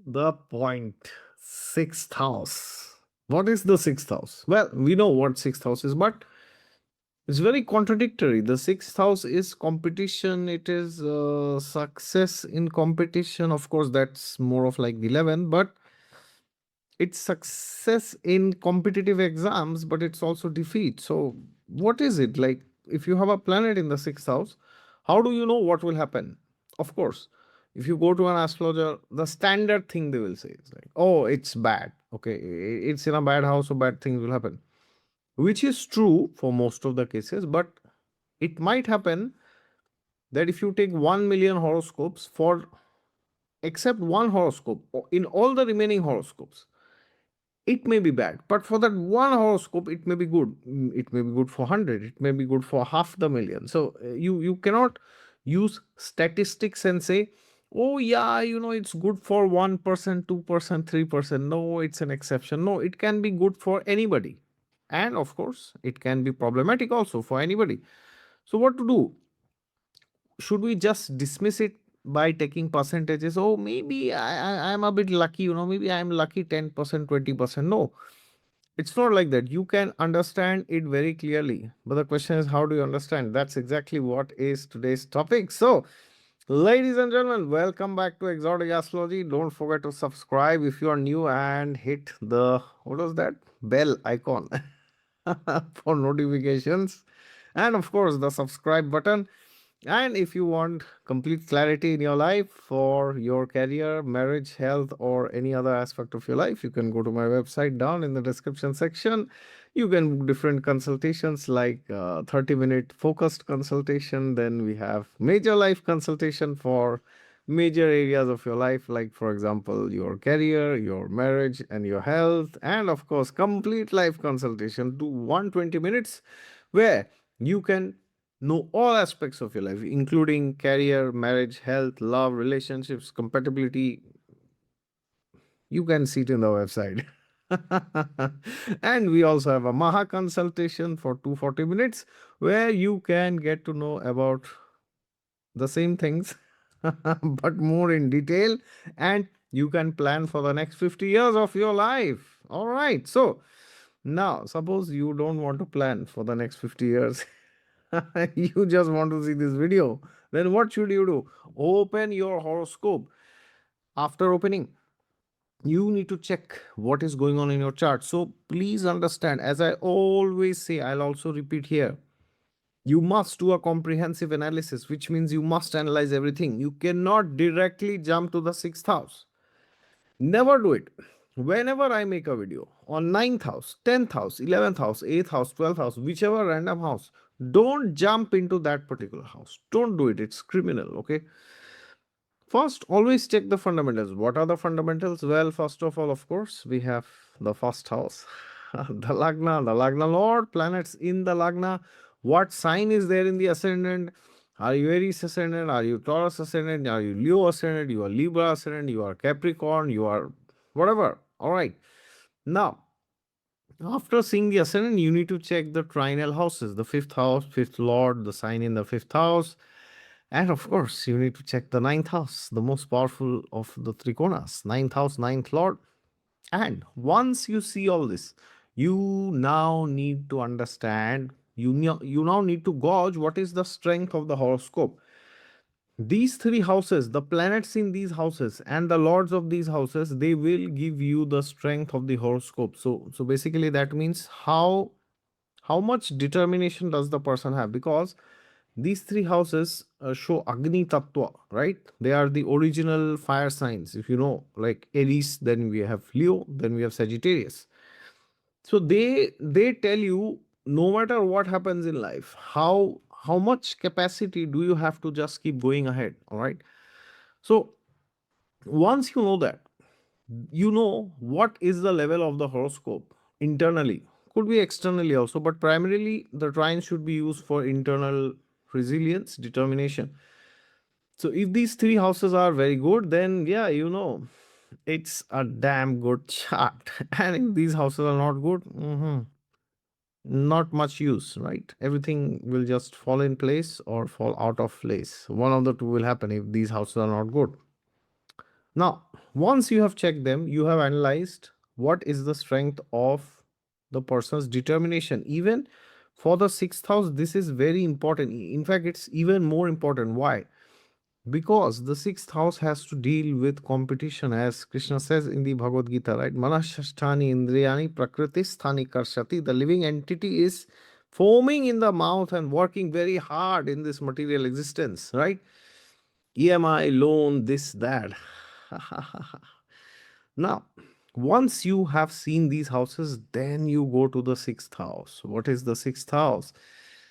The point. Sixth house. What is the sixth house? Well, we know what sixth house is, but it's very contradictory. The sixth house is competition. It is success in competition. Of course, that's more of like the 11, but it's success in competitive exams, but it's also defeat. So, what is it like? If you have a planet in the sixth house, how do you know what will happen? Of course, if you go to an astrologer, the standard thing they will say is like, oh, it's bad. Okay, it's in a bad house, so bad things will happen, which is true for most of the cases, but it might happen that if you take 1 million horoscopes for except one horoscope in all the remaining horoscopes, it may be bad, but for that one horoscope it may be good. It may be good for 100, it may be good for half the million. So you cannot use statistics and say, oh yeah, it's good for 1%, 2%, 3%. No, it's an exception. No, it can be good for anybody, and of course it can be problematic also for anybody. So what to do? Should we just dismiss it by taking percentages? Oh, maybe I'm a bit lucky, maybe I'm lucky 10%, 20%. No, it's not like that. You can understand it very clearly. But the question is, how do you understand? That's exactly what is today's topic. So, ladies and gentlemen, welcome back to Exotic Astrology. Don't forget to subscribe if you are new and hit the, what was that? Bell icon for notifications. And of course, the subscribe button. And if you want complete clarity in your life for your career, marriage, health, or any other aspect of your life, you can go to my website down in the description section. You can book different consultations like 30-minute focused consultation. Then we have major life consultation for major areas of your life, like, for example, your career, your marriage, and your health. And of course, complete life consultation to 120 minutes where you can know all aspects of your life, including career, marriage, health, love, relationships, compatibility. You can see it in the website. And we also have a Maha consultation for 240 minutes where you can get to know about the same things but more in detail, and you can plan for the next 50 years of your life. All right. So now, suppose you don't want to plan for the next 50 years. You just want to see this video. Then what should you do? Open your horoscope. After opening, you need to check what is going on in your chart. So please understand, as I always say, I'll also repeat here, you must do a comprehensive analysis, which means you must analyze everything. You cannot directly jump to the sixth house. Never do it. Whenever I make a video on ninth house, 10th house, 11th house, 8th house, 12th house, whichever random house, don't jump into that particular house. Don't do it. It's criminal. Okay. First, always check the fundamentals. What are the fundamentals? Well, first of all, of course, we have the first house, the Lagna Lord, planets in the Lagna. What sign is there in the ascendant? Are you Aries ascendant? Are you Taurus ascendant? Are you Leo ascendant? You are Libra ascendant? You are Capricorn? You are whatever. All right. Now, after seeing the ascendant, you need to check the trinal houses, the fifth house, fifth lord, the sign in the fifth house. And of course, you need to check the ninth house, the most powerful of the trikonas, ninth house, ninth lord. And once you see all this, you now need to understand, you now need to gauge what is the strength of the horoscope. These three houses, the planets in these houses and the lords of these houses, they will give you the strength of the horoscope. So basically that means how much determination does the person have, because these three houses show Agni Tattva, right? They are the original fire signs. If you know, like Aries, then we have Leo, then we have Sagittarius. So they tell you, no matter what happens in life, how much capacity do you have to just keep going ahead. All right. So once you know that, you know what is the level of the horoscope internally, could be externally also, but primarily the trine should be used for internal resilience, determination. So if these three houses are very good, then yeah, it's a damn good chart. And if these houses are not good, not much use, right? Everything will just fall in place or fall out of place. One of the two will happen if these houses are not good. Now, once you have checked them, you have analyzed what is the strength of the person's determination. Even for the sixth house, this is very important. In fact, it's even more important. Why? Because the sixth house has to deal with competition, as Krishna says in the Bhagavad Gita, right? Manashasthani indriyani prakritisthani karshati. The living entity is foaming in the mouth and working very hard in this material existence, right? EMI, loan, this, that. Now, once you have seen these houses, then you go to the sixth house. What is the sixth house?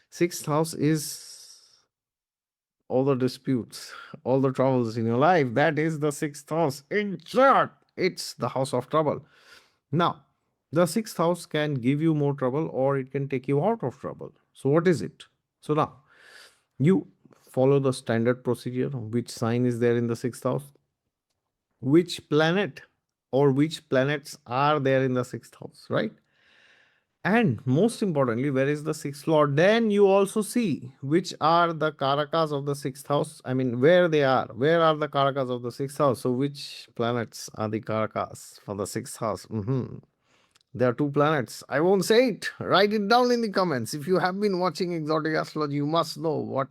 Sixth house is all the disputes, all the troubles in your life. That is the sixth house. In short, it's the house of trouble. Now, the sixth house can give you more trouble or it can take you out of trouble. So, what is it? So, now you follow the standard procedure. Which sign is there in the sixth house? Which planet or which planets are there in the sixth house, right? And most importantly, where is the sixth lord? Then you also see which are the karakas of the sixth house. I mean, where they are. Where are the karakas of the sixth house? So, which planets are the karakas for the sixth house? There are two planets. I won't say it. Write it down in the comments. If you have been watching exotic astrology, you must know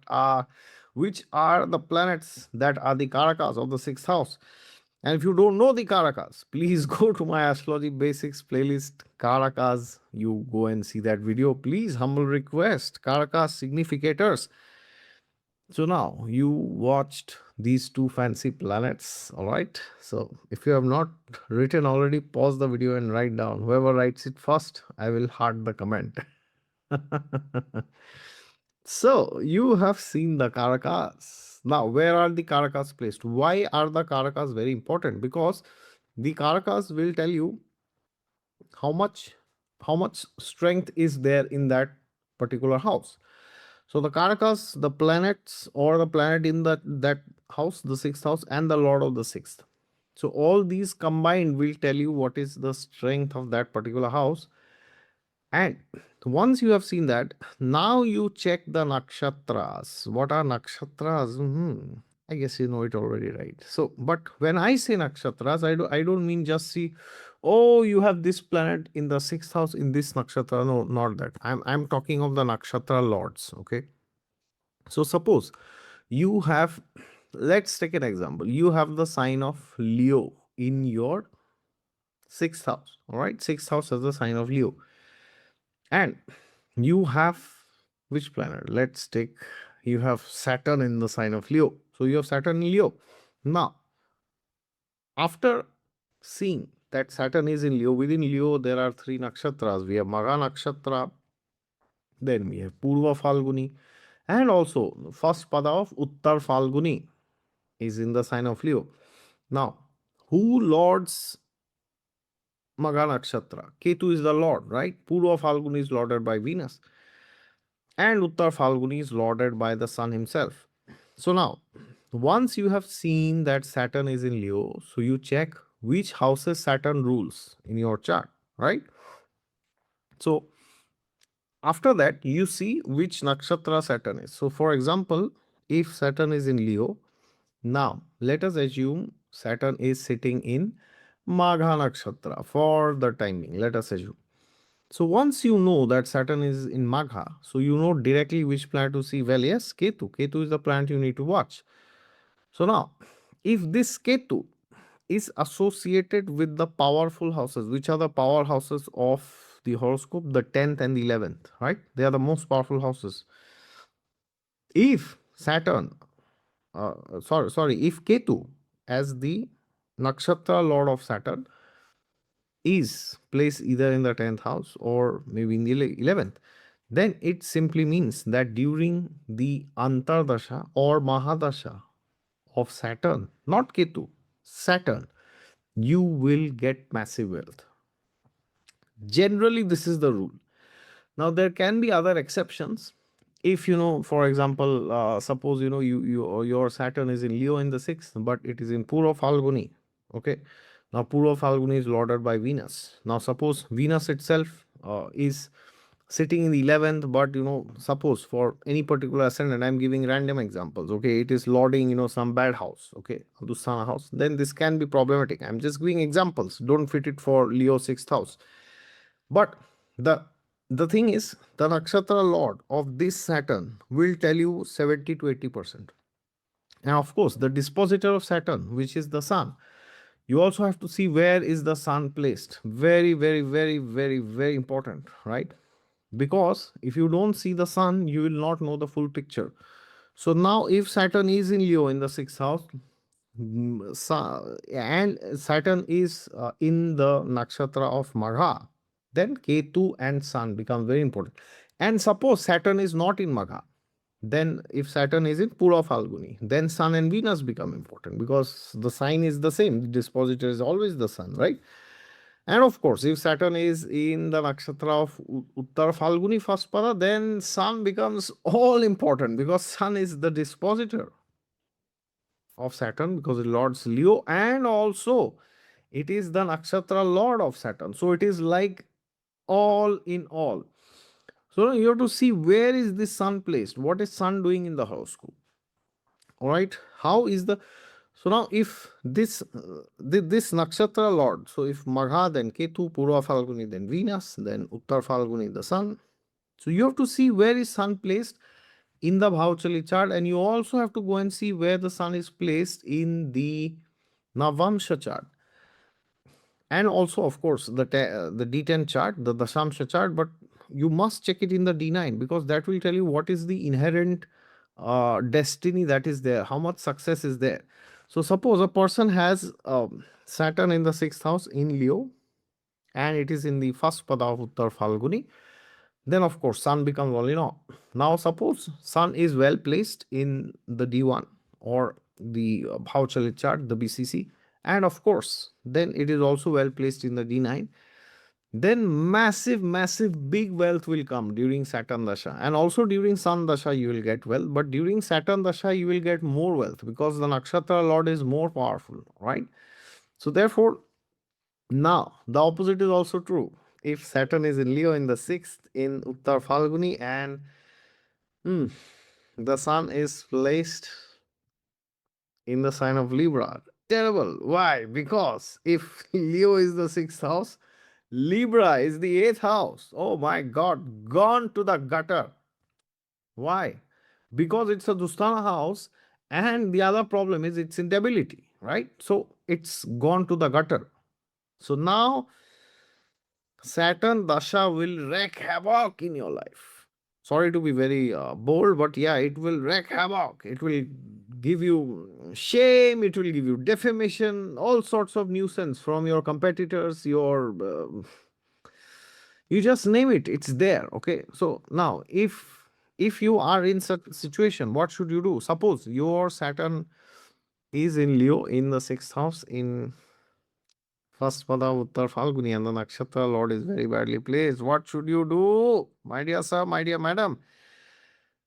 which are the planets that are the karakas of the sixth house. And if you don't know the Karakas, please go to my Astrology Basics playlist, Karakas. You go and see that video. Please, humble request, Karakas significators. So now you watched these two fancy planets, all right? So if you have not written already, pause the video and write down. Whoever writes it first, I will heart the comment. So you have seen the Karakas. Now, where are the Karakas placed? Why are the Karakas very important? Because the Karakas will tell you how much how much strength is there in that particular house. So the Karakas, the planets or the planet in that house, the sixth house, and the Lord of the sixth. So all these combined will tell you what is the strength of that particular house. And once you have seen that, now you check the nakshatras. What are nakshatras? I guess you know it already, right? So, but when I say nakshatras, I don't mean just see, oh, you have this planet in the sixth house in this nakshatra. No, not that. I'm talking of the nakshatra lords. Okay. So suppose you have, let's take an example. You have the sign of Leo in your sixth house. All right, sixth house has the sign of Leo. And you have which planet? Let's take, you have Saturn in the sign of Leo. So you have Saturn in Leo. Now, after seeing that Saturn is in Leo, within Leo there are three nakshatras. We have Magha nakshatra, then we have Purva Falguni, and also first pada of Uttar Falguni is in the sign of Leo. Now, who lords Magha nakshatra? Ketu is the lord, right? Purva Falguni is lorded by Venus, and Uttar Falguni is lorded by the sun himself. So now, once you have seen that Saturn is in Leo, so you check which houses Saturn rules in your chart, right? So after that, you see which nakshatra Saturn is. So for example, if Saturn is in Leo, now let us assume Saturn is sitting in Magha nakshatra for the timing. Let us assume. So once you know that Saturn is in Magha, so you know directly which planet to see. Well, yes, Ketu. Ketu is the planet you need to watch. So now, if this Ketu is associated with the powerful houses, which are the power houses of the horoscope, the 10th and the 11th, right? They are the most powerful houses. If Saturn, if Ketu as the nakshatra lord of Saturn is placed either in the 10th house or maybe in the 11th, then it simply means that during the Antardasha or Mahadasha of Saturn, not Ketu, Saturn, you will get massive wealth. Generally, this is the rule. Now, there can be other exceptions. If you know, for example, suppose you know your Saturn is in Leo in the sixth, but it is in Purva Falguni. Okay. Now, Purva Falguni is lorded by Venus. Now, suppose Venus itself is sitting in the 11th, but suppose for any particular ascendant, I'm giving random examples, okay, it is lording some bad house, okay, Dusthana house, then this can be problematic. I'm just giving examples, don't fit it for Leo 6th house. But the the thing is, the nakshatra lord of this Saturn will tell you 70 to 80%. And of course, the dispositor of Saturn, which is the sun, you also have to see where is the sun placed. Very, very, very, very, very important, right? Because if you don't see the sun, you will not know the full picture. So now, if Saturn is in Leo in the 6th house, and Saturn is in the nakshatra of Magha, then Ketu and Sun become very important. And suppose Saturn is not in Magha, then if Saturn is in Pura Falguni, then Sun and Venus become important because the sign is the same. The dispositor is always the Sun, right? And of course, if Saturn is in the nakshatra of Uttar Falguni first pada, then Sun becomes all important because Sun is the dispositor of Saturn because it lords Leo, and also it is the nakshatra lord of Saturn. So it is like all in all. So now you have to see where is this Sun placed. What is Sun doing in the horoscope? All right. How is the so now if this nakshatra lord, so if Magha, then Ketu, Purva Falguni, then Venus, then Uttar Falguni, the Sun. So you have to see where is Sun placed in the Bhavachali chart, and you also have to go and see where the Sun is placed in the Navamsha chart, and also of course the D10 chart, the Dashamsha chart, but you must check it in the D9 because that will tell you what is the inherent destiny that is there, how much success is there. So suppose a person has Saturn in the 6th house in Leo, and it is in the first pada of Uttar Falguni, then of course Sun becomes all in all. Now suppose Sun is well placed in the D1 or the Bhavachali chart, the BCC, and of course then it is also well placed in the D9, then massive, massive big wealth will come during Saturn Dasha, and also during Sun Dasha you will get wealth, but during Saturn Dasha you will get more wealth because the nakshatra lord is more powerful, right? So therefore, now the opposite is also true. If Saturn is in Leo in the 6th in Uttar Falguni, and hmm, the Sun is placed in the sign of Libra, terrible. Why? Because if Leo is the 6th house, Libra is the 8th house. Oh my God, gone to the gutter. Why? Because it's a Dusthana house, and the other problem is its instability, right? So it's gone to the gutter. So now Saturn Dasha will wreak havoc in your life. Sorry to be very bold, but yeah, it will wreak havoc. It will give you shame, it will give you defamation, all sorts of nuisance from your competitors, you just name it, it's there. Okay. So now, if you are in such situation, what should you do? Suppose your Saturn is in Leo in the 6th house in first pada Uttar Falguni, and the nakshatra lord is very badly placed. What should you do, my dear sir, my dear madam?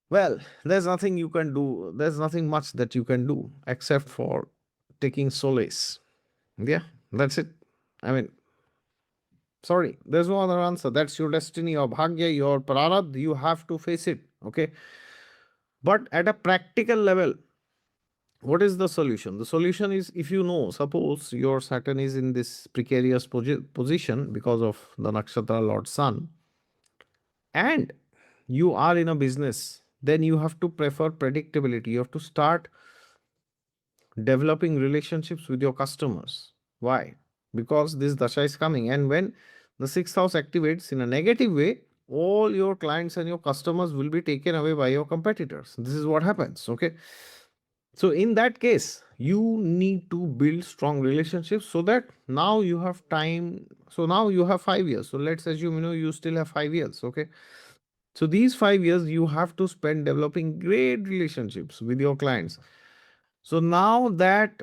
Well, there's nothing you can do. There's nothing much that you can do except for taking solace. Yeah, that's it. I mean, sorry, there's no other answer. That's your destiny, your bhagya, your prarabdha. You have to face it. Okay. But at a practical level, what is the solution? The solution is, if you know, suppose your Saturn is in this precarious position because of the nakshatra Lord Sun, and you are in a business, then you have to prefer predictability. You have to start developing relationships with your customers. Why? Because this dasha is coming, and when the 6th house activates in a negative way, all your clients and your customers will be taken away by your competitors. This is what happens. Okay. So in that case, you need to build strong relationships so that now you have time. So now you have 5 years. So let's assume you still have 5 years. Okay. So these 5 years you have to spend developing great relationships with your clients. So now that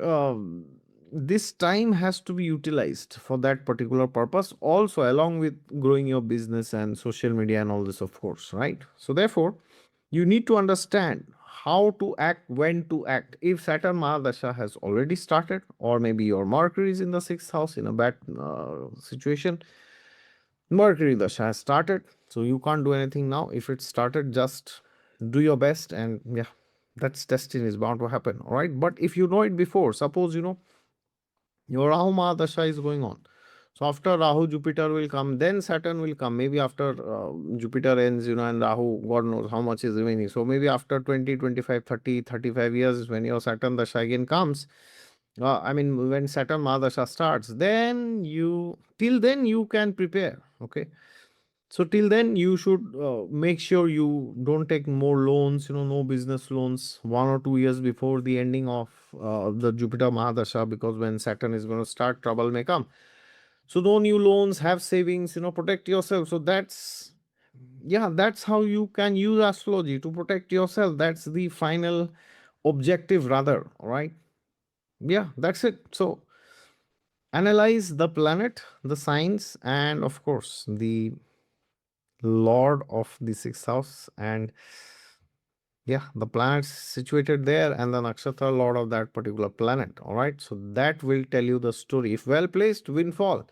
this time has to be utilized for that particular purpose, also along with growing your business and social media and all this, of course, right? So therefore, you need to understand how to act, when to act. If Saturn Mahadasha has already started, or maybe your Mercury is in the 6th house in a bad situation, Mercury Dasha has started, so you can't do anything now. If it started, just do your best, and yeah, that's destiny is bound to happen. All right. But if you know it before, suppose you know your Rahu Mahadasha is going on. So after Rahu, Jupiter will come, then Saturn will come. Maybe after Jupiter ends, and Rahu, God knows how much is remaining. So maybe after 20, 25, 30, 35 years, when your Saturn Dasha again comes, I mean, when Saturn Mahadasha starts, then till then, you can prepare. Okay. So till then, you should make sure you don't take more loans, no business loans 1 or 2 years before the ending of the Jupiter Mahadasha, because when Saturn is going to start, trouble may come. So no new loans, have savings, protect yourself. So that's how you can use astrology to protect yourself. That's the final objective, rather. All right. Yeah, that's it. So analyze the planet, the signs, and of course, the lord of the sixth house, and yeah, the planets situated there, and the nakshatra lord of that particular planet. All right, so that will tell you the story. If well placed, windfall.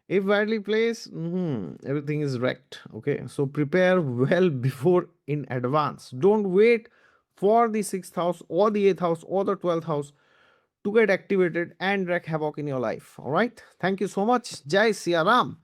If badly placed, everything is wrecked. Okay, so prepare well before in advance. Don't wait for the sixth house or the eighth house or the 12th house to get activated and wreak havoc in your life. All right, thank you so much. Jai Siya Ram.